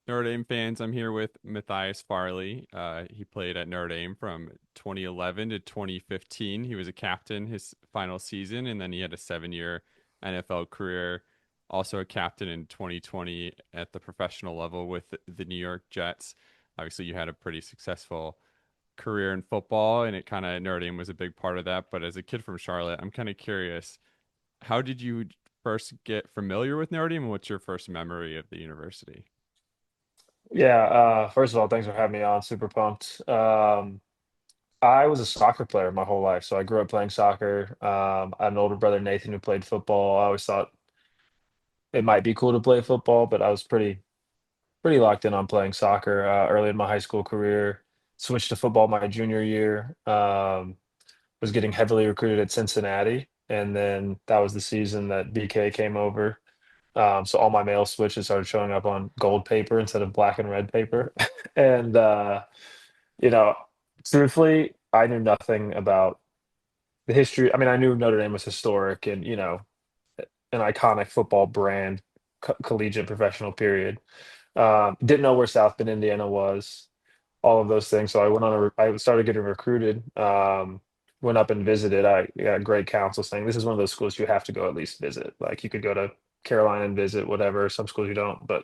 Notre Dame fans. I'm here with Matthias Farley. He played at Notre Dame from 2011 to 2015. He was a captain his final season, and then he had a 7-year NFL career. Also a captain in 2020 at the professional level with the New York Jets. Obviously, you had a pretty successful career in football, and it kind of Notre Dame was a big part of that. But as a kid from Charlotte, I'm kind of curious, how did you first get familiar with Notre Dame, and what's your first memory of the university? Yeah, first of all, thanks for having me on. Super pumped. I was a soccer player my whole life, so I grew up playing soccer. I had an older brother, Nathan, who played football. I always thought it might be cool to play football, but I was pretty locked in on playing soccer early in my high school career. Switched to football my junior year. Was getting heavily recruited at Cincinnati, and then that was the season that BK came over. So all my mail switches started showing up on gold paper instead of black and red paper. And you know, truthfully, I knew nothing about the history. I mean, I knew Notre Dame was historic and, an iconic football brand, collegiate professional period. Didn't know where South Bend, Indiana was, all of those things. So I started getting recruited. Went up and visited. I got great counsel saying this is one of those schools you have to go at least visit. Like you could go to Carolina and visit, whatever. Some schools you don't, but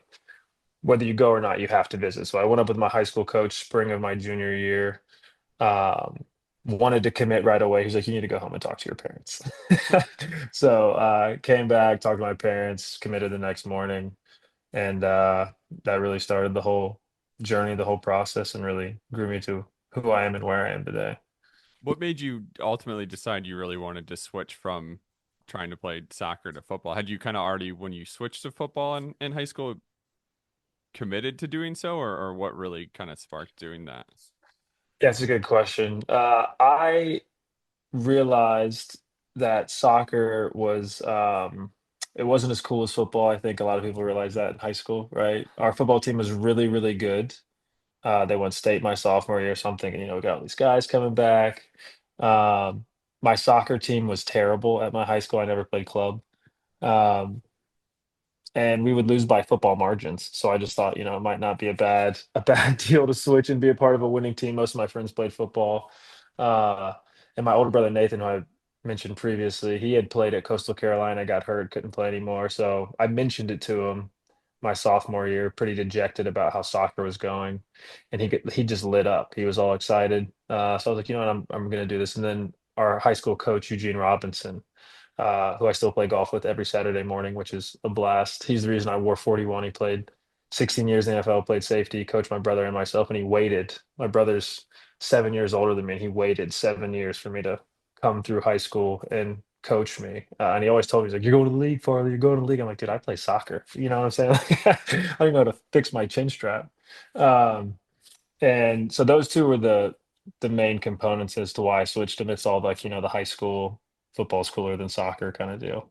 whether you go or not, you have to visit. So I went up with my high school coach spring of my junior year. Um, Wanted to commit right away. He's like, you need to go home and talk to your parents. So came back, talked to my parents, committed the next morning, and that really started the whole journey, the whole process, and really grew me to who I am and where I am today. What made you ultimately decide you really wanted to switch from trying to play soccer to football? Had you kind of already, when you switched to football in high school, committed to doing so, or what really kind of sparked doing that? Yeah, it's a good question. I realized that soccer was it wasn't as cool as football. I think a lot of people realize that in high school, right? Our football team was really, really good. They won state my sophomore year or something, and we got all these guys coming back. Um, my soccer team was terrible at my high school. I never played club. Um, and we would lose by football margins. So I just thought, it might not be a bad deal to switch and be a part of a winning team. Most of my friends played football. Uh, and my older brother Nathan, who I mentioned previously, he had played at Coastal Carolina, got hurt, couldn't play anymore. So I mentioned it to him my sophomore year, pretty dejected about how soccer was going, and he just lit up. He was all excited. So I was like, you know what, I'm going to do this. And then our high school coach Eugene Robinson, who I still play golf with every Saturday morning, which is a blast. He's the reason I wore 41. He played 16 years in the NFL, played safety, coached my brother and myself, and he waited. My brother's 7 years older than me, and he waited 7 years for me to come through high school and coach me. And he always told me, he's like, "You're going to the league, Farley. You're going to the league." I'm like, "Dude, I play soccer." You know what I'm saying? Like, I don't know how to fix my chin strap. Um, and so those two were the main components as to why I switched them. It's all like, the high school football's cooler than soccer kind of deal.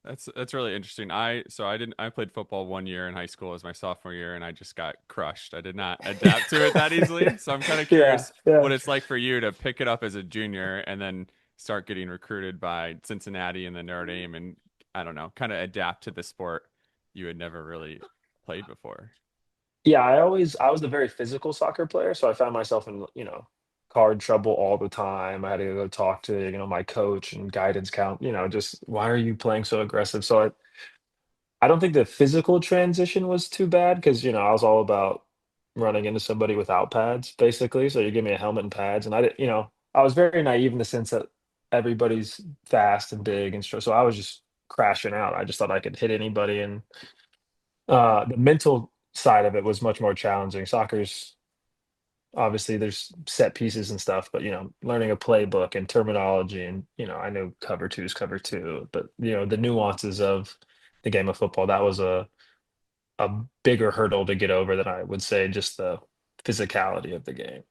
That's really interesting. I played football 1 year in high school as my sophomore year, and I just got crushed. I did not adapt to it that easily. So I'm kind of Yeah, curious yeah. what it's like for you to pick it up as a junior and then start getting recruited by Cincinnati and then Notre Dame, and I don't know, kind of adapt to the sport you had never really played before. Yeah, I was a very physical soccer player, so I found myself in, card trouble all the time. I had to go talk to, my coach and guidance count, just why are you playing so aggressive? So I don't think the physical transition was too bad because, I was all about running into somebody without pads, basically. So you give me a helmet and pads, and I did, I was very naive in the sense that everybody's fast and big and so I was just crashing out. I just thought I could hit anybody, and the mental side of it was much more challenging. Soccer's obviously there's set pieces and stuff, but learning a playbook and terminology, and I knew cover two is cover two, but the nuances of the game of football, that was a bigger hurdle to get over than I would say just the physicality of the game.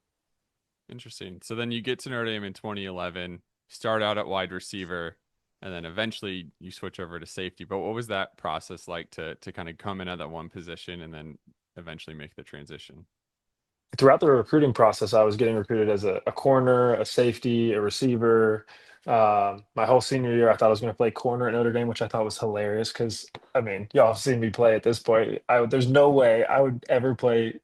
Interesting. So then you get to Notre Dame in 2011, start out at wide receiver, and then eventually you switch over to safety. But what was that process like to kind of come in at that one position and then eventually make the transition? throughout the recruiting process, I was getting recruited as a corner, a safety, a receiver. My whole senior year, I thought I was going to play corner at Notre Dame, which I thought was hilarious because, I mean, y'all have seen me play at this point. There's no way I would ever play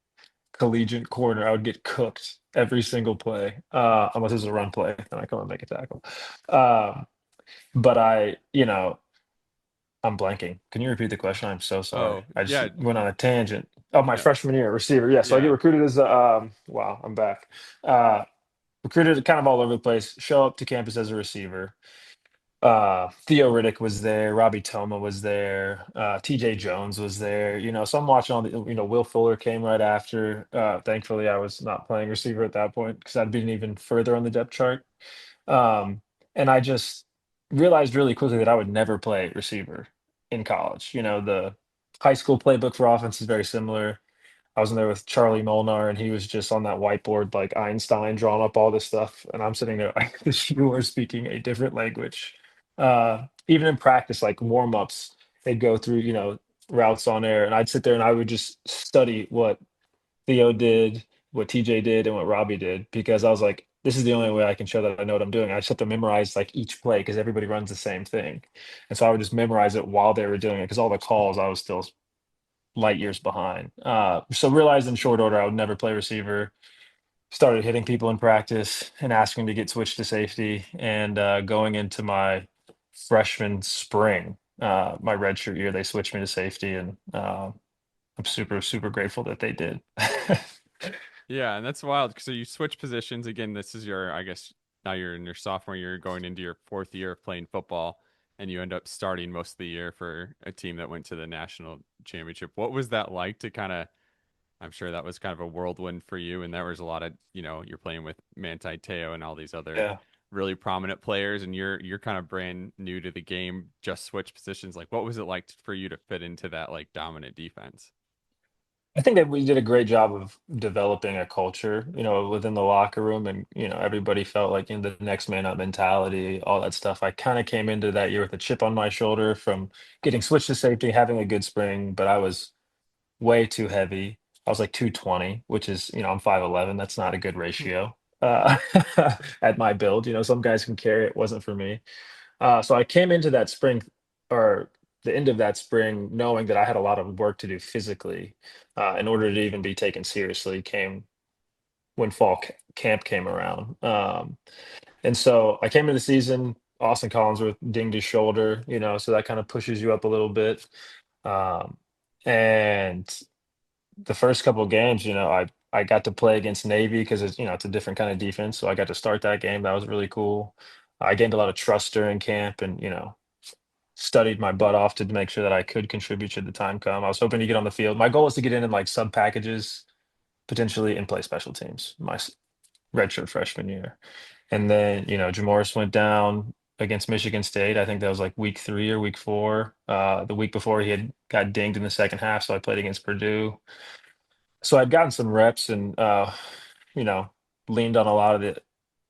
collegiate corner. I would get cooked every single play, unless it's a run play, then I come and make a tackle. Um, but I'm blanking. Can you repeat the question? I'm so sorry. Oh, I just yeah, went on a tangent. Oh, my no, freshman year, receiver. Yeah, so I get yeah. recruited as a wow, I'm back. Recruited kind of all over the place. Show up to campus as a receiver. Theo Riddick was there, Robbie Toma was there, TJ Jones was there. So I'm watching all the Will Fuller came right after. Thankfully I was not playing receiver at that point because I'd been even further on the depth chart. Um, and I just realized really quickly that I would never play receiver in college. The high school playbook for offense is very similar. I was in there with Charlie Molnar, and he was just on that whiteboard like Einstein, drawing up all this stuff, and I'm sitting there like, "You are speaking a different language." Even in practice, like warm-ups, they'd go through, routes on air, and I'd sit there and I would just study what Theo did, what TJ did, and what Robbie did because I was like, "This is the only way I can show that I know what I'm doing." I just have to memorize like each play because everybody runs the same thing, and so I would just memorize it while they were doing it because all the calls I was still light years behind. So realized in short order I would never play receiver. Started hitting people in practice and asking to get switched to safety. And going into my freshman spring, my redshirt year, they switched me to safety, and I'm super super grateful that they did. Yeah, and that's wild. So you switch positions again. This is your, I guess, now you're in your sophomore year, going into your fourth year of playing football, and you end up starting most of the year for a team that went to the national championship. What was that like to kind of? I'm sure that was kind of a whirlwind for you, and there was a lot of, you're playing with Manti Te'o and all these other Yeah. really prominent players, and you're kind of brand new to the game, just switch positions. Like, what was it like for you to fit into that like dominant defense? I think that we did a great job of developing a culture, within the locker room, and everybody felt like the next man up mentality, all that stuff. I kind of came into that year with a chip on my shoulder from getting switched to safety, having a good spring, but I was way too heavy. I was like 220, which is, I'm 5'11". That's not a good ratio at my build. Some guys can carry it. Wasn't for me. So I came into that spring or the end of that spring knowing that I had a lot of work to do physically in order to even be taken seriously came when camp came around. And so I came into the season, Austin Collinsworth dinged his shoulder, so that kind of pushes you up a little bit. Um, and the first couple of games, I got to play against Navy because it's a different kind of defense. So I got to start that game. That was really cool. I gained a lot of trust during camp and, studied my butt off to make sure that I could contribute should the time come. I was hoping to get on the field. My goal was to get in like sub packages, potentially and play special teams redshirt freshman year. And then, Jamoris went down against Michigan State. I think that was like week 3 or week 4. The week before he had got dinged in the second half, so I played against Purdue. So I'd gotten some reps and you know, leaned on a lot of the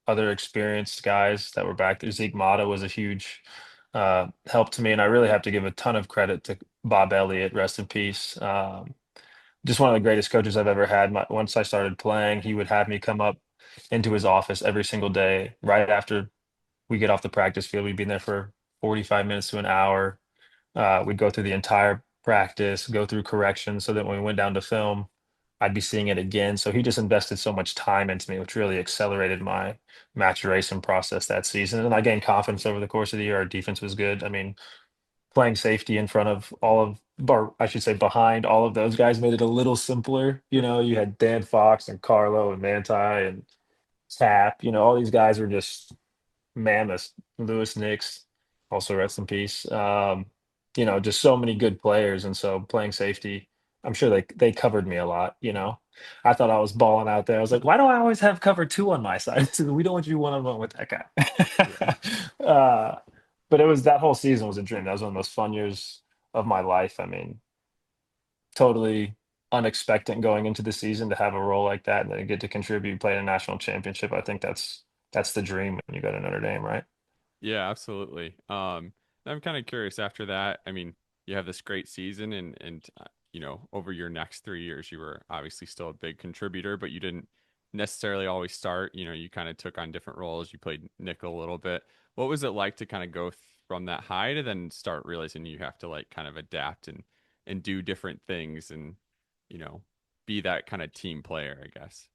other experienced guys that were back there. Zeke Mata was a huge help to me, and I really have to give a ton of credit to Bob Elliott, rest in peace. Just one of the greatest coaches I've ever had. Once I started playing, he would have me come up into his office every single day. Right after we get off the practice field, we'd be in there for 45 minutes to an hour. We'd go through the entire practice, go through corrections, so that when we went down to film, I'd be seeing it again. So he just invested so much time into me, which really accelerated my maturation process that season. And I gained confidence over the course of the year. Our defense was good. I mean, playing safety in front of or I should say behind all of those guys made it a little simpler. You had Dan Fox and Carlo and Manti and Tap. All these guys were just mammoths. Lewis Nix, also rest in peace. Just so many good players, and so playing safety, I'm sure they covered me a lot. I thought I was balling out there. I was like, why do I always have cover 2 on my side? So we don't want you one on one with that Yeah. guy. But it was that whole season was a dream. That was one of the most fun years of my life. I mean, totally unexpected going into the season to have a role like that and then get to contribute, play in a national championship. I think that's the dream when you go to Notre Dame, right? Yeah, absolutely. I'm kind of curious after that. I mean, you have this great season, and over your next 3 years, you were obviously still a big contributor, but you didn't necessarily always start. You kind of took on different roles. You played nickel a little bit. What was it like to kind of go from that high to then start realizing you have to like kind of adapt and do different things and, you know, be that kind of team player, I guess.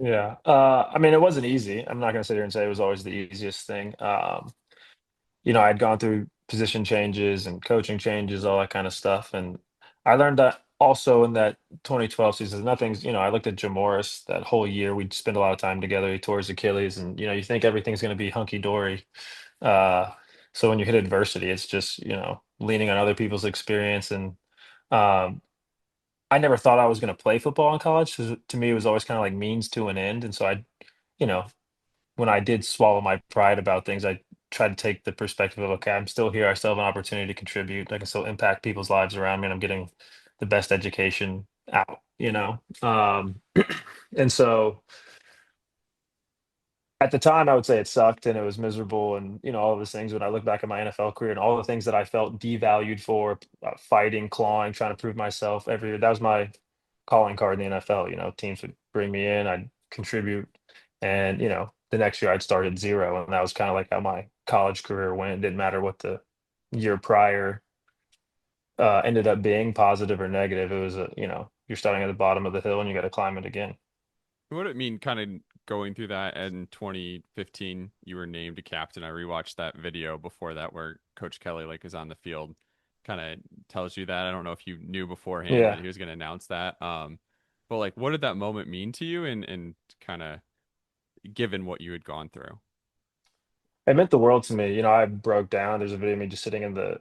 Yeah. I mean, it wasn't easy. I'm not gonna sit here and say it was always the easiest thing. I'd gone through position changes and coaching changes, all that kind of stuff. And I learned that also in that 2012 season, I looked at Jamoris that whole year. We'd spend a lot of time together. He tore his Achilles, and you think everything's going to be hunky dory. Uh, so when you hit adversity, it's just leaning on other people's experience. And um, I never thought I was going to play football in college. 'Cause to me, it was always kind of like means to an end. And so you know, when I did swallow my pride about things, I tried to take the perspective of, okay, I'm still here. I still have an opportunity to contribute. I can still impact people's lives around me, and I'm getting the best education out. And so at the time, I would say it sucked and it was miserable and, all of those things. When I look back at my NFL career and all the things that I felt devalued for, fighting, clawing, trying to prove myself every year, that was my calling card in the NFL. Teams would bring me in, I'd contribute, and, the next year I'd start at zero. And that was kind of like how my college career went. It didn't matter what the year prior ended up being, positive or negative. It was, you're starting at the bottom of the hill and you got to climb it again. What did it mean kind of going through that in 2015? You were named a captain. I rewatched that video before that where Coach Kelly like is on the field, kind of tells you that. I don't know if you knew beforehand that Yeah. he was going to announce that. But like, what did that moment mean to you, and kind of given what you had gone through? It meant the world to me. I broke down. There's a video of me just sitting in the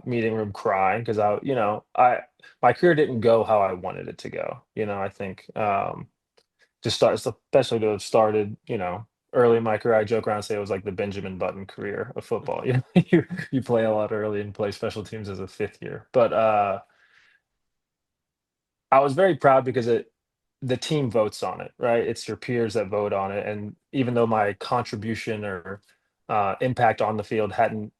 meeting room crying because my career didn't go how I wanted it to go. I think especially to have started, early in my career. I joke around and say it was like the Benjamin Button career of football. You play a lot early and play special teams as a fifth year. But I was very proud because the team votes on it, right? It's your peers that vote on it. And even though my contribution or impact on the field hadn't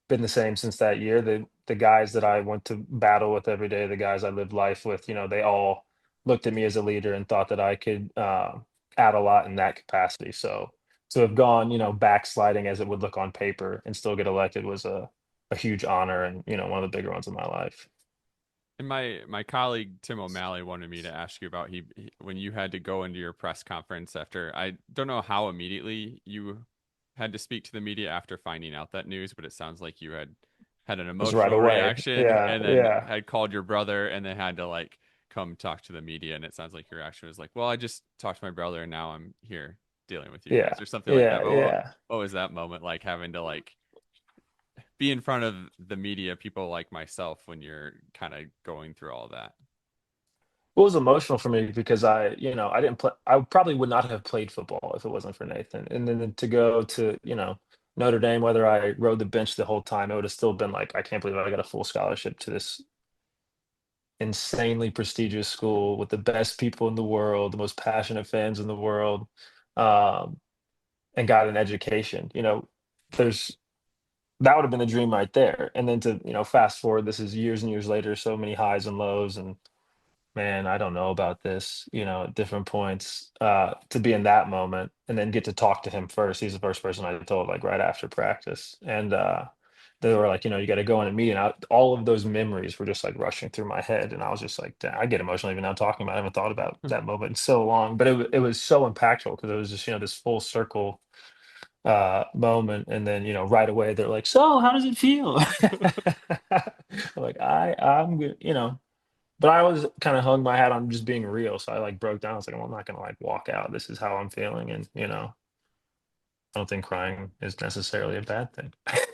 been the same since that year. The guys that I went to battle with every day, the guys I lived life with, they all looked at me as a leader and thought that I could add a lot in that capacity. So to have gone, backsliding as it would look on paper and still get elected was a huge honor and one of the bigger ones in my life. And my colleague Tim O'Malley wanted me to ask you about when you had to go into your press conference after, I don't know how immediately you had to speak to the media after finding out that news, but it sounds like you had an It was right emotional away. reaction Yeah, and then yeah, had called your brother and then had to like come talk to the media. And it sounds like your reaction was like, well, I just talked to my brother and now I'm here dealing with you yeah, guys or something like that. yeah, But yeah. what was that moment like, having to like be in front of the media, people like myself, when you're kind of going through all that? It was emotional for me because I didn't play. I probably would not have played football if it wasn't for Nathan. And then to go to, Notre Dame, whether I rode the bench the whole time, it would have still been like, I can't believe I got a full scholarship to this insanely prestigious school with the best people in the world, the most passionate fans in the world, um, and got an education. There's that would have been the dream right there. And then to, fast forward, this is years and years later, so many highs and lows, and man, I don't know about this, at different points, to be in that moment and then get to talk to him first. He's the first person I told, like, right after practice. And they were like, you got to go in a meeting. All of those memories were just like rushing through my head. And I was just like, "Damn," I get emotional even now talking about it. I haven't thought about that moment in so long, but it was so impactful because it was just, this full circle moment. And then, right away they're like, so how does it feel? I'm like, I'm good, but I always kinda hung my hat on just being real, so I, like, broke down. I was like, "Well, I'm not gonna, like, walk out. This is how I'm feeling," and, I don't think crying is necessarily a bad thing.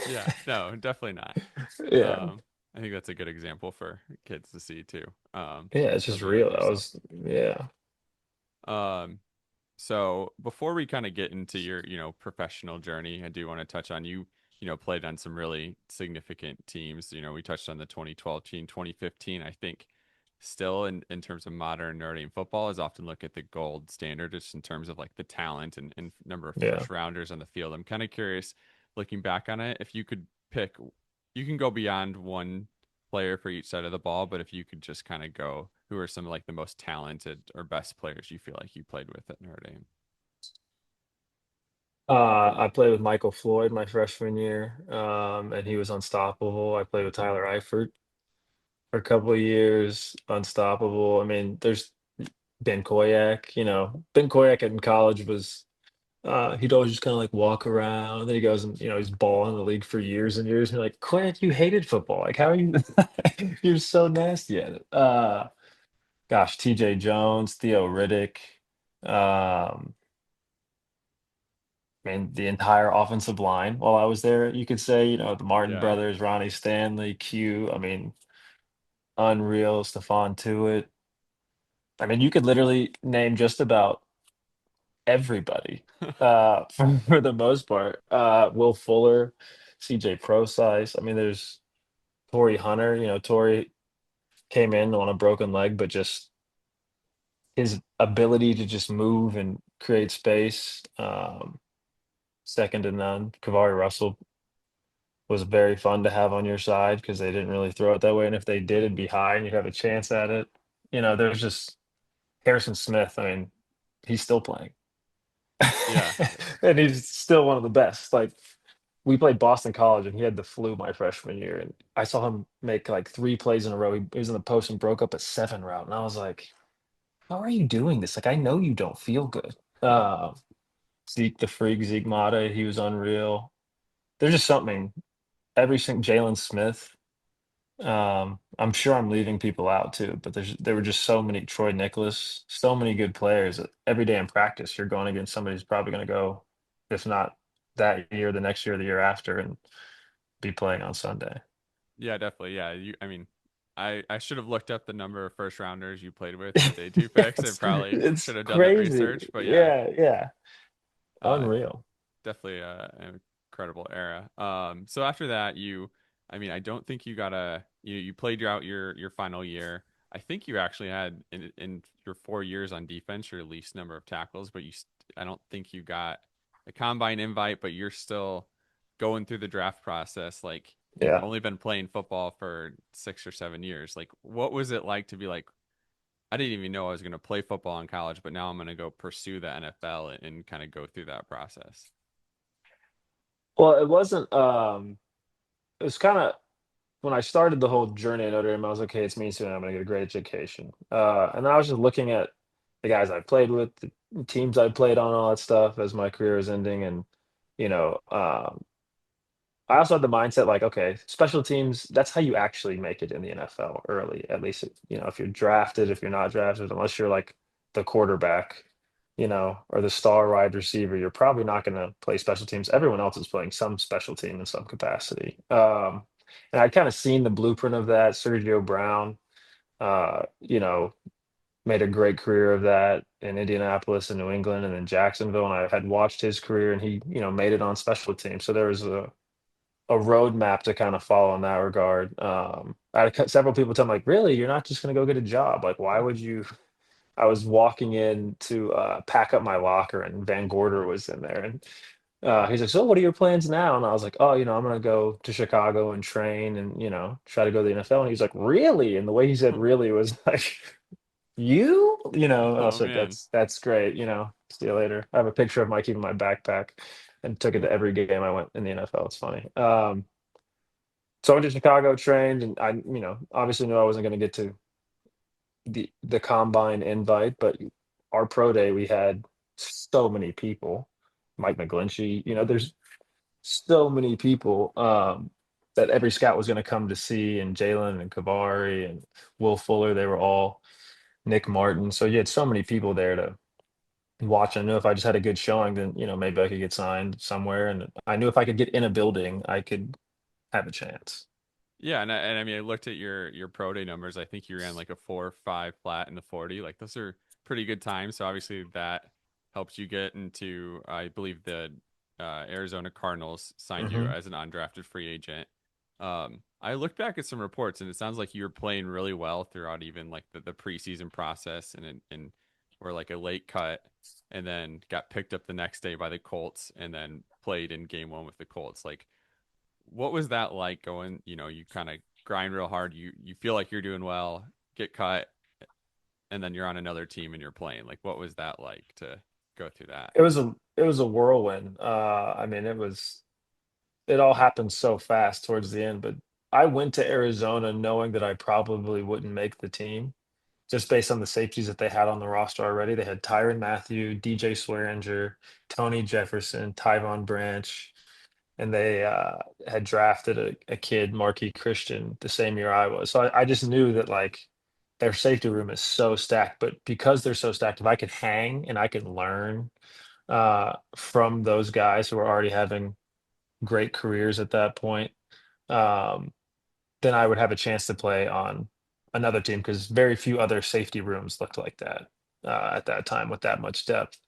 Yeah, no, definitely not. Yeah. Um, I think that's a good example for kids to see too. Yeah, it's just Especially like real. I yourself. was yeah. Um, so before we kind of get into your, professional journey, I do want to touch on you, played on some really significant teams. We touched on the 2012 team, 2015, I think still in terms of modern Notre Dame football is often look at the gold standard just in terms of like the talent and number of Yeah. first rounders on the field. I'm kind of curious looking back on it, if you could pick, you can go beyond one player for each side of the ball, but if you could just kind of go, who are some like the most talented or best players you feel like you played with at Notre Dame? I played with Michael Floyd my freshman year, and he was unstoppable. I played with Tyler Eifert for a couple of years, unstoppable. I mean, there's Ben Koyak. Ben Koyak in college was he'd always just kind of like walk around. Then he goes and he's balling in the league for years and years. And you're like, Koyak, you hated football. Like, how are you? You're so nasty at it. Gosh, T.J. Jones, Theo Riddick. Um, Man, the entire offensive line while I was there, you could say, the Martin Yeah. brothers, Ronnie Stanley, Q. I mean, unreal, Stephon Tuitt. I mean, you could literally name just about everybody for the most part. Will Fuller, CJ Procise. I mean, there's Torrey Hunter. Torrey came in on a broken leg, but just his ability to just move and create space, second to none. Kavari Russell was very fun to have on your side because they didn't really throw it that way, and if they did, it'd be high and you'd have a chance at it. There's just Harrison Smith. I mean, he's still playing, Yeah. and he's still one of the best. Like, we played Boston College, and he had the flu my freshman year, and I saw him make like 3 plays in a row. He was in the post and broke up a 7 route, and I was like, "How are you doing this? Like, I know you don't feel good." Zeke the Freak, Zeke Mata, he was unreal. There's just something every single Jalen Smith. I'm sure I'm leaving people out too, but there were just so many Troy Nicholas, so many good players that every day in practice you're going against somebody who's probably going to go, if not that year, the next year, the year after, and be playing on Sunday. Yeah, definitely. Yeah, I mean, I should have looked up the number of first rounders you played with on day two picks and probably It's should have done that crazy. research. But yeah, Yeah, yeah. uh, Unreal. definitely an incredible era. So after that, I mean, I don't think you got you played your final year. I think you actually had in your 4 years on defense your least number of tackles, but I don't think you got a combine invite, but you're still going through the draft process. Like you've Yeah. only been playing football for 6 or 7 years. Like, what was it like to be like, I didn't even know I was going to play football in college, but now I'm going to go pursue the NFL and kind of go through that process. Well, it wasn't. It was kind of when I started the whole journey at Notre Dame. I was like, okay, it's me soon. I'm going to get a great education. And then I was just looking at the guys I played with, the teams I played on, all that stuff as my career was ending, and you know, um, I also had the mindset like, okay, special teams, that's how you actually make it in the NFL early. At least, if you're drafted, if you're not drafted, unless you're like the quarterback, or the star wide receiver, you're probably not going to play special teams. Everyone else is playing some special team in some capacity. And I'd kind of seen the blueprint of that. Sergio Brown, uh, you know, made a great career of that in Indianapolis and New England and then Jacksonville. And I had watched his career and he, made it on special teams. So there was a roadmap to kind of follow in that regard. I had several people tell me like, "Really, you're not just going to go get a job? Like, why would you?" I was walking in to pack up my locker, and Van Gorder was in there, and he's like, "So, what are your plans now?" And I was like, "Oh, I'm going to go to Chicago and train, and try to go to the NFL." And he's like, "Really?" And the way he said "really" was like, "You?" And I Oh was like, man. "That's great." See you later. I have a picture of Mike in my backpack, and took it to every game I went in the NFL. It's funny. So I went to Chicago, trained, and I, obviously knew I wasn't going to get to the combine invite, but our pro day we had so many people. Mike McGlinchey, there's so many people that every scout was going to come to see, and Jalen and Kavari and Will Fuller, they were all Nick Martin. So you had so many people there to watch. I knew if I just had a good showing, then maybe I could get signed somewhere, and I knew if I could get in a building, I could have a chance. Yeah, and I mean, I looked at your pro day numbers. I think you ran like a 4.5 flat in the 40. Like those are pretty good times. So obviously that helped you get into, I believe the Arizona Cardinals signed you Hmm. as an undrafted free agent. I looked back at some reports, and it sounds like you were playing really well throughout even like the preseason process, and were like a late cut, and then got picked up the next day by the Colts, and then played in game one with the Colts. Like what was that like going, you kind of grind real hard. You feel like you're doing well, get cut, and then you're on another team and you're playing. Like, what was that like to go through that? It was a whirlwind. I mean, it all happened so fast towards the end, but I went to Arizona knowing that I probably wouldn't make the team just based on the safeties that they had on the roster already. They had Tyrann Mathieu, DJ Swearinger, Tony Jefferson, Tyvon Branch, and they had drafted a kid, Marquis Christian, the same year I was. So I just knew that like their safety room is so stacked. But because they're so stacked, if I could hang and I could learn from those guys who are already having great careers at that point, um, then I would have a chance to play on another team because very few other safety rooms looked like that at that time with that much depth.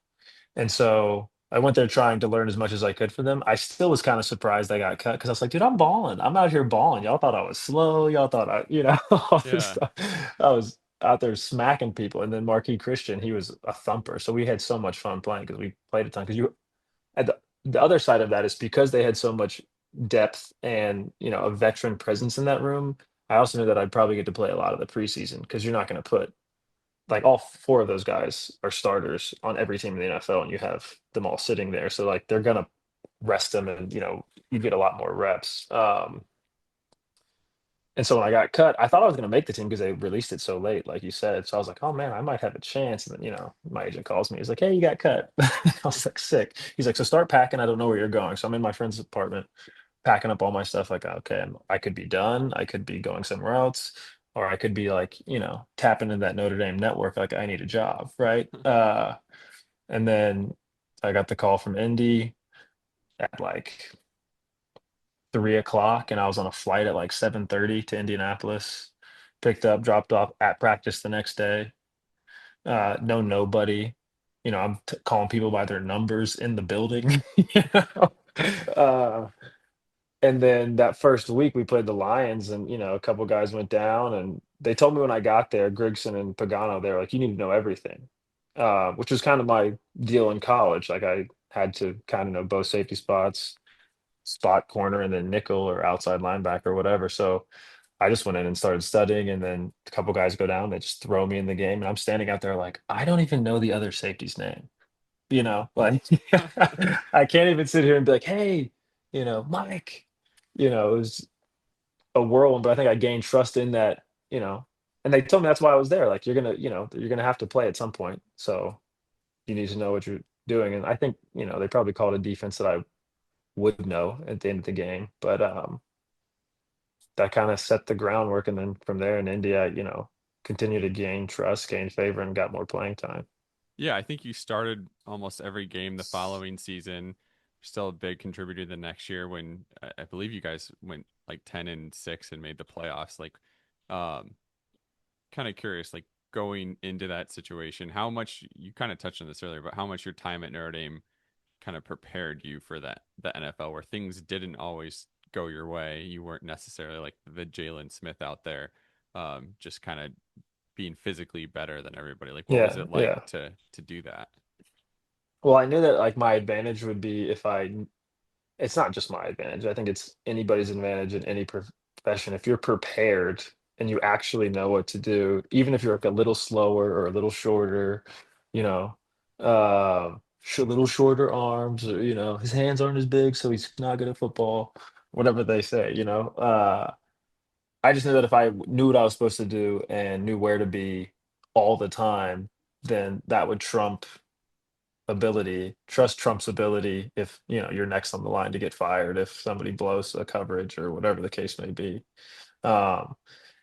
And so I went there trying to learn as much as I could for them. I still was kind of surprised I got cut because I was like, dude, I'm balling. I'm out here balling. Y'all thought I was slow. Y'all thought all this Yeah. stuff. I was out there smacking people. And then Marquis Christian, he was a thumper. So we had so much fun playing because we played a ton. Because you at the other side of that is because they had so much depth and a veteran presence in that room. I also knew that I'd probably get to play a lot of the preseason because you're not going to put like all four of those guys are starters on every team in the NFL, and you have them all sitting there. So like they're gonna rest them, and you get a lot more reps. And so when I got cut, I thought I was gonna make the team because they released it so late, like you said. So I was like, oh man, I might have a chance. And then my agent calls me. He's like, hey, you got cut. I was like, sick. He's like, so start packing. I don't know where you're going. So I'm in my friend's apartment packing up all my stuff. Like, okay, I could be done. I could be going somewhere else, or I could be like, tapping into that Notre Dame network. Like, I need a job, right? And then I got the call from Indy at like 3 o'clock, and I was on a flight at like 7:30 to Indianapolis. Picked up, dropped off at practice the next day. No, nobody. I'm calling people by their numbers in the building. you know? Uh, And then that first week we played the Lions and, a couple guys went down and they told me when I got there, Grigson and Pagano, they were like, you need to know everything. Which was kind of my deal in college. Like I had to kind of know both safety spots, spot corner, and then nickel or outside linebacker or whatever. So I just went in and started studying and then a couple guys go down, they just throw me in the game and I'm standing out there like, I don't even know the other safety's name. Like I can't even sit here and be like, hey, Mike. It was a whirlwind, but I think I gained trust in that, and they told me that's why I was there. Like you're gonna have to play at some point. So you need to know what you're doing. And I think, they probably called a defense that I would know at the end of the game. But that kind of set the groundwork. And then from there in India, continue to gain trust, gain favor, and got more playing time. Yeah, I think you started almost every game the following season. Still a big contributor the next year when I believe you guys went like 10-6 and made the playoffs. Like, um, kind of curious, like going into that situation, how much you kind of touched on this earlier, but how much your time at Notre Dame kind of prepared you for the NFL where things didn't always go your way. You weren't necessarily like the Jalen Smith out there, just kind of being physically better than everybody. Like, what was Yeah, it like yeah. to do that? Well, I knew that like my advantage would be if it's not just my advantage. I think it's anybody's advantage in any profession. If you're prepared and you actually know what to do, even if you're like a little slower or a little shorter, you know, little shorter arms, or his hands aren't as big, so he's not good at football. Whatever they say, I just knew that if I knew what I was supposed to do and knew where to be all the time, then that would trust trumps ability if you're next on the line to get fired if somebody blows a coverage or whatever the case may be. um,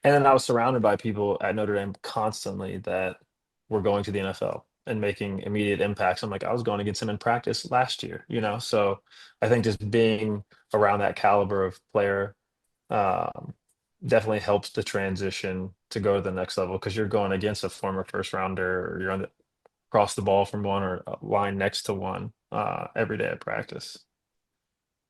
and then I was surrounded by people at Notre Dame constantly that were going to the NFL and making immediate impacts. I'm like, I was going against him in practice last year, so I think just being around that caliber of player um, definitely helps the transition to go to the next level because you're going against a former first rounder or you're on the cross the ball from one or a line next to one every day at practice.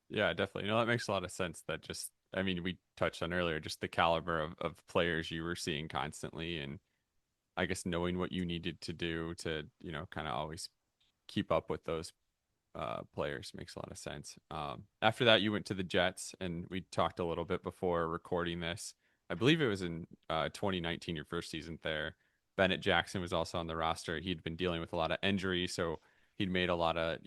Yeah, definitely. That makes a lot of sense. That just, I mean, we touched on earlier, just the caliber of players you were seeing constantly, and I guess knowing what you needed to do to, kind of always keep up with those players makes a lot of sense. After that, you went to the Jets, and we talked a little bit before recording this. I believe it was in 2019, your first season there. Bennett Jackson was also on the roster. He'd been dealing with a lot of injury, so he'd made a lot of,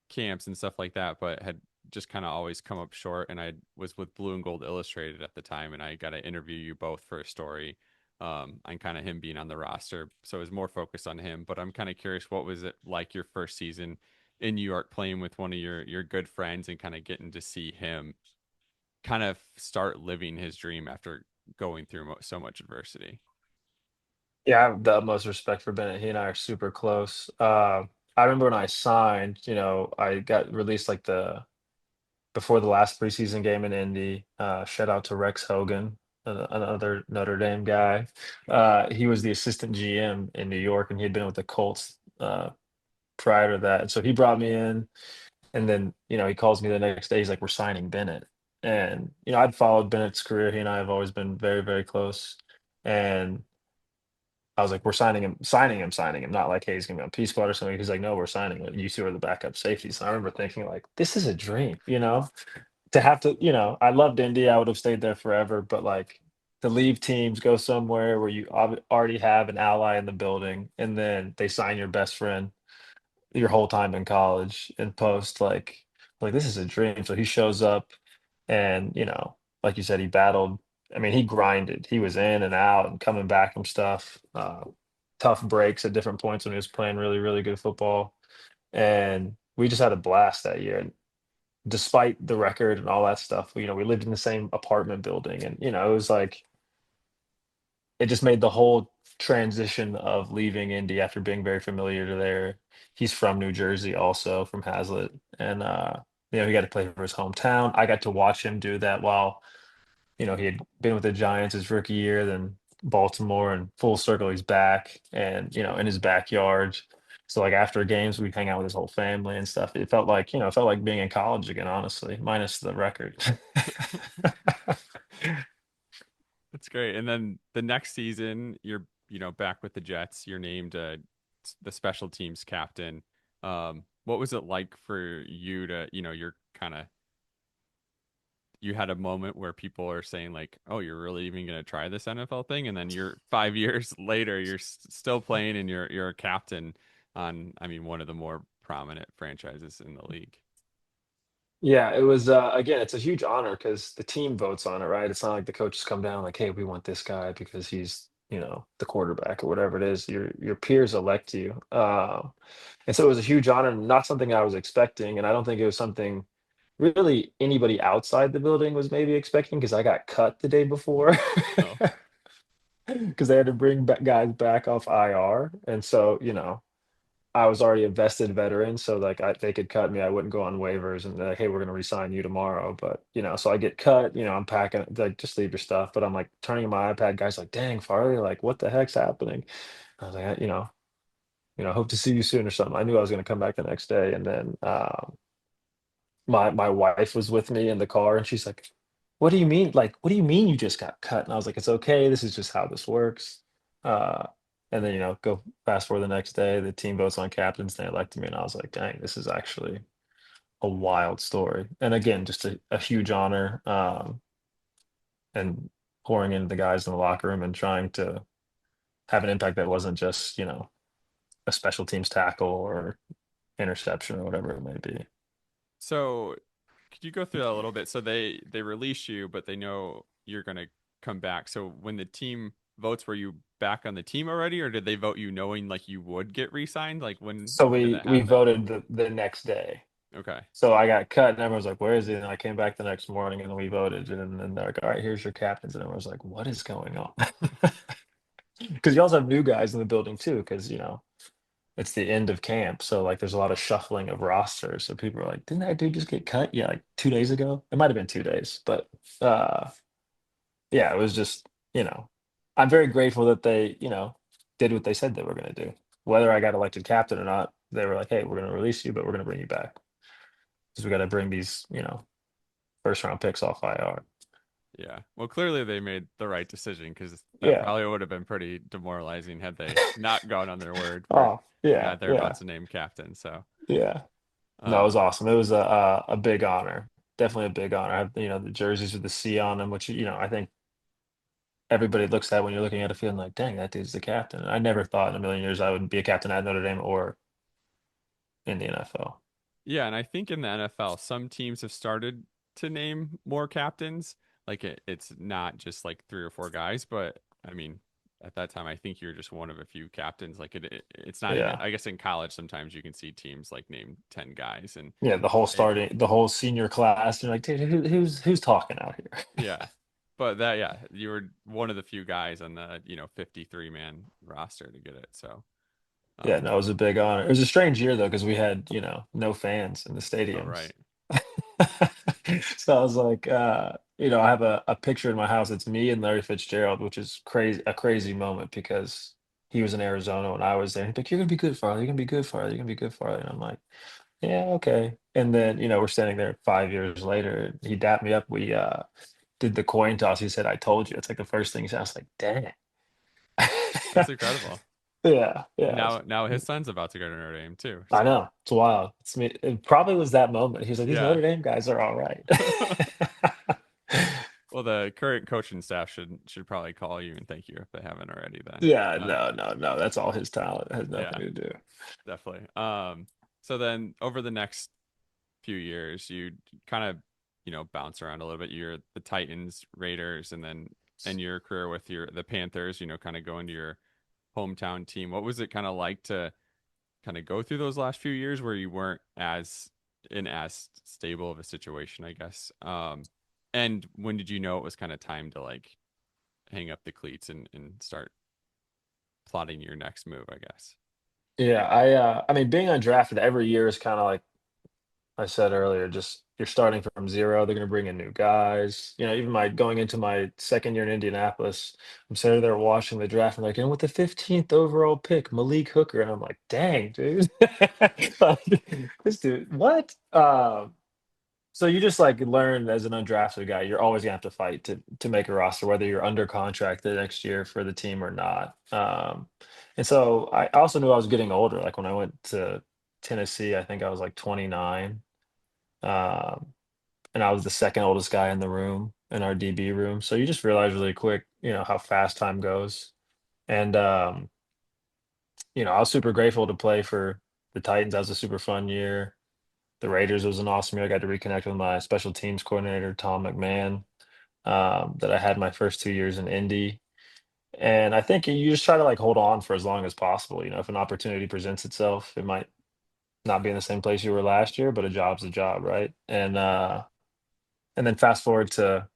camps and stuff like that, but had just kind of always come up short. And I was with Blue and Gold Illustrated at the time, and I got to interview you both for a story on kind of him being on the roster. So it was more focused on him. But I'm kind of curious, what was it like your first season in New York playing with one of your good friends and kind of getting to see him kind of start living his dream after going through so much adversity? Yeah, I have the utmost respect for Bennett. He and I are super close. I remember when I signed, I got released like the before the last preseason game in Indy. Shout out to Rex Hogan, another Notre Dame guy. He was the assistant GM in New York, and he had been with the Colts prior to that. And so he brought me in, and then he calls me the next day. He's like, "We're signing Bennett," and I'd followed Bennett's career. He and I have always been very, very close, and I was like, "We're signing him," not like, "Hey, he's gonna be on P squad or something." He's like, "No, we're signing him. You two are the backup safeties." And I remember thinking, like, this is a dream, to have to, I loved Indy. I would have stayed there forever, but like to leave teams, go somewhere where you already have an ally in the building, and then they sign your best friend your whole time in college and post like this is a dream. So he shows up, and like you said, he battled. I mean, he grinded. He was in and out and coming back from stuff. Tough breaks at different points when he was playing really, really good football. And we just had a blast that year. And despite the record and all that stuff, we lived in the same apartment building, and it was like it just made the whole transition of leaving Indy after being very familiar to there. He's from New Jersey, also from Hazlitt, and he got to play for his hometown. I got to watch him do that while he had been with the Giants his rookie year, then Baltimore, and full circle he's back, and in his backyard. So like after games, we'd hang out with his whole family and stuff. It felt like being in college again, honestly, minus the record. That's great. And then the next season, you're, back with the Jets. You're named the special teams captain. What was it like for you to, you're kind of, you had a moment where people are saying like, "Oh, you're really even going to try this NFL thing?" And then you're 5 years later, you're still playing, and you're a captain on, I mean, one of the more prominent franchises in the league. Yeah, it was again, it's a huge honor because the team votes on it, right? It's not like the coaches come down like, "Hey, we want this guy because he's, the quarterback," or whatever it is. Your peers elect you. And so it was a huge honor, not something I was expecting, and I don't think it was something really anybody outside the building was maybe expecting because I got cut the day before Oh, because they had to bring guys back off IR, and so I was already a vested veteran, so like they could cut me. I wouldn't go on waivers and they're like, "Hey, we're gonna resign you tomorrow." But so I get cut. I'm packing like just leave your stuff. But I'm like turning on my iPad. Guys like, "Dang, Farley, like what the heck's happening?" I was like, hope to see you soon or something. I knew I was gonna come back the next day, and then my wife was with me in the car, and she's like, "What do you mean? Like, what do you mean you just got cut?" And I was like, "It's okay. This is just how this works." Uh, and then go fast forward the next day, the team votes on captains, they elected me, and I was like, "Dang, this is actually a wild story." And again, just a huge honor, and pouring into the guys in the locker room and trying to have an impact that wasn't just a special teams tackle or interception or whatever it may be. so could you go through that a little bit? So they release you, but they know you're gonna come back. So when the team votes, were you back on the team already, or did they vote you knowing like you would get re-signed? Like So when did we that we happen? voted the next day. Okay. So I got cut, and everyone's like, "Where is he?" And I came back the next morning, and we voted, and then they're like, "All right, here's your captains." And everyone's like, "What is going on?" Because you also have new guys in the building too, because it's the end of camp, so like there's a lot of shuffling of rosters. So people are like, "Didn't that dude just get cut?" Yeah, like 2 days ago. It might have been 2 days, but uh, yeah, it was just I'm very grateful that they did what they said they were going to do. Whether I got elected captain or not, they were like, "Hey, we're going to release you, but we're going to bring you back because we got to bring these first round picks off IR." Yeah. Well, clearly they made the right decision because that Yeah. probably would have been pretty demoralizing had they not gone on their word for Oh, the yeah, guy they're about yeah, to name captain. So, yeah. No, it was um, awesome. It was a big honor. Definitely a big honor. I have, the jerseys with the C on them, which, I think everybody looks at when you're looking at a field and like, dang, that dude's the captain. And I never thought in a million years I would be a captain at Notre Dame or in the NFL. Yeah, and I think in the NFL, some teams have started to name more captains. Like it's not just like three or four guys, but I mean, at that time, I think you're just one of a few captains. Like it's not even. Yeah. I guess in college, sometimes you can see teams like name 10 guys, and Yeah, it, the whole senior class. You're like, dude, who's talking out here? yeah. But that, yeah, you were one of the few guys on the 53 man roster to get it. So, Yeah, um, no, it was a big honor. It was a strange year though, because we had, no fans in the oh stadiums. right, So I was like, I have a picture in my house. It's me and Larry Fitzgerald, which is a crazy moment because he was in Arizona and I was there. He's like, "You're gonna be good, Farley. You're gonna be good, Farley. You're gonna be good, Farley." And I'm like, "Yeah, okay." And then, we're standing there 5 years later. He dapped me up. We did the coin toss. He said, "I told you." It's like the first thing he said. I was like, "Dang." that's incredible. Yeah, And yeah. now his son's about to go to Notre Dame too. I So, know. It's wild. It's me. It probably was that moment. He's like, "These yeah. Notre Dame guys are all right." Well, the current coaching staff should probably call you and thank you if they haven't already. Then, Yeah, uh, no, no, no. That's all his talent. It has yeah, nothing to do. definitely. So then over the next few years, you kind of bounce around a little bit. You're the Titans, Raiders, and then end your career with the Panthers. Kind of going to your hometown team. What was it kind of like to kind of go through those last few years where you weren't as stable of a situation, I guess? And when did you know it was kind of time to like hang up the cleats and start plotting your next move, I guess? Yeah, I mean, being undrafted every year is kind of like I said earlier, just you're starting from zero. They're going to bring in new guys. Even my going into my second year in Indianapolis, I'm sitting there watching the draft and like, and with the 15th overall pick, Malik Hooker, and I'm like, dang, dude, like, this dude, what? So you just like learn as an undrafted guy, you're always gonna have to fight to make a roster, whether you're under contract the next year for the team or not. And so I also knew I was getting older. Like when I went to Tennessee, I think I was like 29. Um, and I was the second oldest guy in the room in our DB room. So you just realize really quick, how fast time goes. And I was super grateful to play for the Titans. That was a super fun year. The Raiders was an awesome year. I got to reconnect with my special teams coordinator, Tom McMahon, that I had my first 2 years in Indy. And I think you just try to like hold on for as long as possible. If an opportunity presents itself, it might not be in the same place you were last year, but a job's a job, right? And then fast forward to